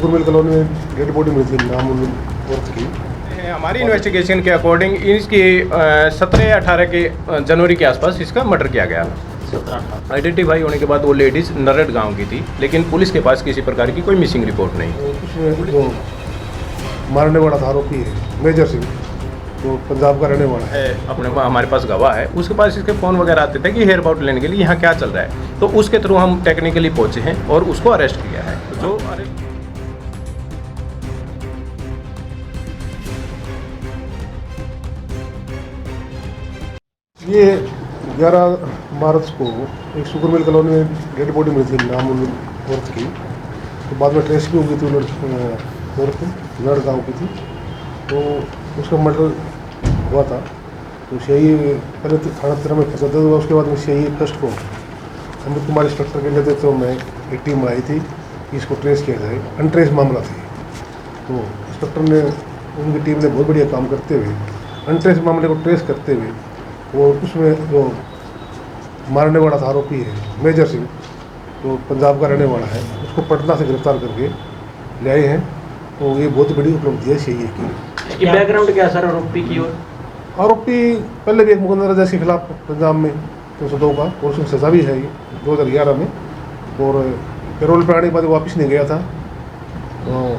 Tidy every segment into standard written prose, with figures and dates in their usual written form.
Sugar mill colony में dead body मिली थी नाम औरत की। हमारी इन्वेस्टिगेशन के अकॉर्डिंग इसकी 17 या 18 के जनवरी के आसपास इसका मर्डर किया गया। आइडेंटिफाई होने के बाद वो लेडीज़ नरड गांव की थी, लेकिन पुलिस के पास किसी प्रकार की कोई मिसिंग रिपोर्ट नहीं। उसमें जो मारने वाला था आरोपी है मेजर सिंह, जो पंजाब का रहने वाला है। अपने हमारे पास गवाह है, उसके पास इसके फ़ोन वगैरह आते थे कि हेयर अबाउट लेने के लिए यहाँ क्या चल रहा है, तो उसके थ्रू हम टेक्निकली पहुँचे हैं और उसको अरेस्ट किया है। जो ये 11 मार्च को एक शुगर मिल कॉलोनी में डेड बॉडी मिली थी नाम औरत की। तो बाद में ट्रेस भी हो गई थी औरत नर गाँव की थी, तो उसका मर्डर हुआ था। तो शही पहले तो थाना 13 में फंसा था, उसके बाद में शही फर्स्ट को अमित कुमार इंस्पेक्टर के नेतृत्व में एक टीम आई थी कि इसको ट्रेस किया जाए। अनट्रेस मामला थी, तो इंस्पेक्टर ने उनकी टीम ने बहुत बढ़िया काम करते हुए अनट्रेस मामले को ट्रेस करते हुए वो उसमें जो मारने वाला था आरोपी है मेजर सिंह, जो पंजाब का रहने वाला है, उसको पटना से गिरफ्तार करके ले आए हैं। तो ये बहुत बड़ी उपलब्धि है शही की। बैकग्राउंड क्या सर आरोपी की ओर? आरोपी पहले भी एक मुकदमा दर्ज के खिलाफ पंजाब में 302 का, और उसमें सजा भी है 2011 में, और पेरोल पर आने के बाद वापस नहीं गया था। तो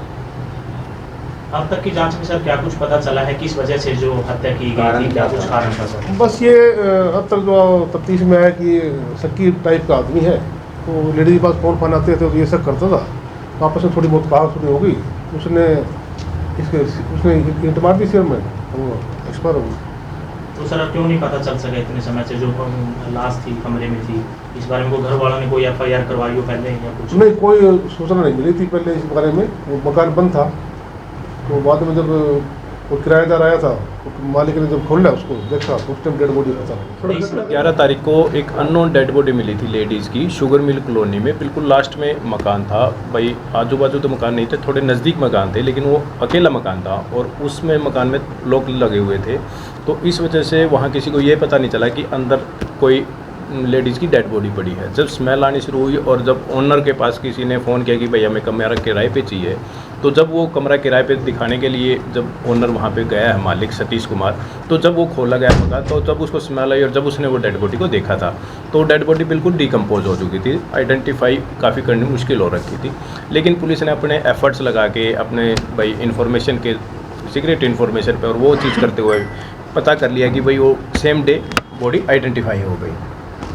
अब तक की जांच में सर क्या कुछ पता चला है, किस वजह से जो हत्या की गई थी, क्या कुछ कारण था सर? बस ये अब तक जो तफ्तीश में आया कि शक्की टाइप का आदमी है, तो लेडीज के पास फ़ोन आते थे, तो ये सब करता था। तो आपस में थोड़ी बहुत कहा हो गई, उसने ईंट मार दी सिर में, वो एक्सपायर हो गई। तो सर क्यों नहीं पता चल सका इतने समय से, जो लाश थी कमरे में थी, इस बारे में को घर वालों ने कोई FIR करवाई हो पहले या कुछ? नहीं, कोई सूचना नहीं मिली थी पहले इस बारे में। वो मकान बंद था, तो बाद में जब वो किराएदार आया था, तो मालिक ने जब खोला उसको देखा तो उस टाइम डेड बॉडी पता। 11 तारीख को एक अननोन डेड बॉडी मिली थी लेडीज़ की शुगर मिल कॉलोनी में। बिल्कुल लास्ट में मकान था भाई, आजू बाजू तो मकान नहीं थे, थोड़े नज़दीक मकान थे, लेकिन वो अकेला मकान था और उसमें मकान में लोग लगे हुए थे। तो इस वजह से वहाँ किसी को ये पता नहीं चला कि अंदर कोई लेडीज़ की डेड बॉडी पड़ी है। जब स्मेल आनी शुरू हुई और जब ओनर के पास किसी ने फ़ोन किया कि भाई हमें कमरा किराए पे चाहिए, तो जब वो कमरा किराए पे दिखाने के लिए जब ओनर वहाँ पे गया है, मालिक सतीश कुमार, तो जब वो खोला गया मकान, तो जब उसको स्मेल आई और जब उसने वो डेड बॉडी को देखा था, तो डेड बॉडी बिल्कुल डिकम्पोज हो चुकी थी। आइडेंटिफाई काफ़ी करनी मुश्किल हो रखी थी, लेकिन पुलिस ने अपने एफर्ट्स लगा के अपने भाई इन्फॉर्मेशन के सीक्रेट इन्फॉर्मेशन पर और वो चीज़ करते हुए पता कर लिया कि भाई वो सेम डे बॉडी आइडेंटिफाई हो गई।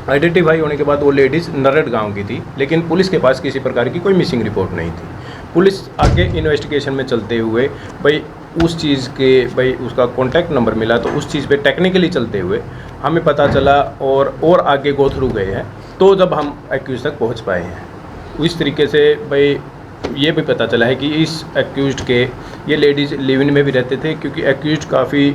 आइडेंटिफाई होने के बाद वो लेडीज़ नरड गांव की थी, लेकिन पुलिस के पास किसी प्रकार की कोई मिसिंग रिपोर्ट नहीं थी। पुलिस आगे इन्वेस्टिगेशन में चलते हुए भाई उस चीज़ के भाई उसका कॉन्टैक्ट नंबर मिला, तो उस चीज़ पे टेक्निकली चलते हुए हमें पता चला और आगे गो थ्रू गए हैं, तो जब हम एक्यूज तक पहुंच पाए हैं। इस तरीके से भाई ये भी पता चला है कि इस एक्यूज्ड के ये लेडीज़ लिव इन में भी रहते थे, क्योंकि एक्यूज्ड काफ़ी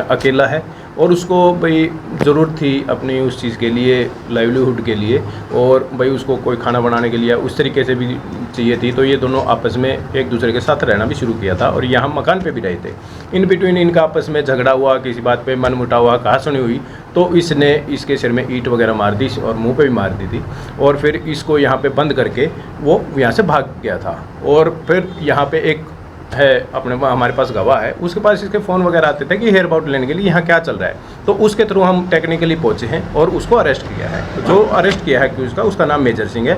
अकेला है और उसको भाई ज़रूरत थी अपनी उस चीज़ के लिए, लाइवलीहुड के लिए, और भाई उसको कोई खाना बनाने के लिए उस तरीके से भी चाहिए थी। तो ये दोनों आपस में एक दूसरे के साथ रहना भी शुरू किया था और यहाँ मकान पे भी रहे थे। इन बिटवीन इनका आपस में झगड़ा हुआ, किसी बात पे मनमुटाव हुआ, कहासुनी हुई, तो इसने इसके सिर में ईंट वगैरह मार दी और मुँह पे भी मार दी थी, और फिर इसको यहाँ पे बंद करके वो यहाँ से भाग गया था। और फिर यहाँ पे एक है अपने हमारे पास गवाह है, उसके पास इसके फ़ोन वगैरह आते थे कि हेयर अबाउट लेने के लिए यहाँ क्या चल रहा है, तो उसके थ्रू हम टेक्निकली पहुँचे हैं और उसको अरेस्ट किया है। जो अरेस्ट किया है कि उसका नाम मेजर सिंह है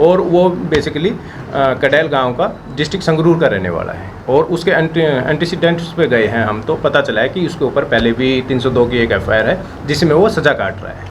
और वो बेसिकली कडेल गांव का डिस्ट्रिक्ट संगरूर का रहने वाला है। और उसके एंटीसीडेंट्स पे गए हैं हम, तो पता चला है कि उसके ऊपर पहले भी 302 की एक FIR है जिसमें वो सज़ा काट रहा है।